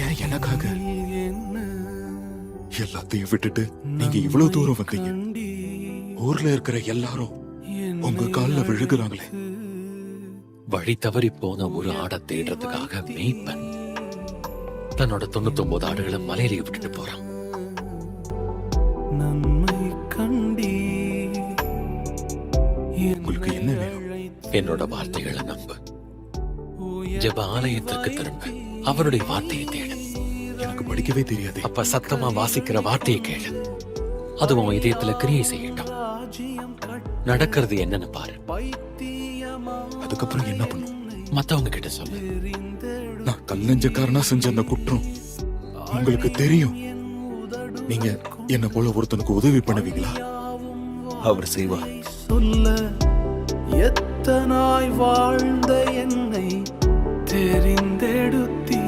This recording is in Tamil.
ஏன் எனக்காக எல்லாத்தையும் விட்டுட்டு நீங்க இவ்வளவு தூரம் வந்தீங்க? ஊர்ல இருக்கிற எல்லாரும் உங்க கால்ல விழுகுறாங்களே. வழி தவறி போன ஒரு ஆடை தேடுறதுக்காக மேய்ப்பன் தன்னோட 99 ஆடுகளை மலையிலேயே விட்டுட்டு போறான். உங்களுக்கு என்ன வேணும்? என்னோட வார்த்தைகளை நம்பு. ஜெப ஆலயத்திற்கு திரும்ப அவருடைய வார்த்தையை தேடு. எனக்கு படிக்கவே தெரியாது. அப்ப சத்தமா வாசிக்கிற வார்த்தையை கேளு. அது உன் இதயத்துல கிரியை செய்யட்டும். நடக்கிறது என்னன்னு பாரு. அதுக்கப்புறம் என்ன பண்ணும்? மத்தவங்க கிட்ட சொல்லு. நான் கல்லஞ்சக்காரனா செஞ்ச அந்த குற்றம் உங்களுக்கு தெரியும். நீங்க என்ன போல ஒருத்தனுக்கு உதவி பண்ணுவீங்களா? அவர் செய்வார். சொல்ல எத்தனாய் வாழ்ந்த என்னை தெரிந்தெடுத்தீ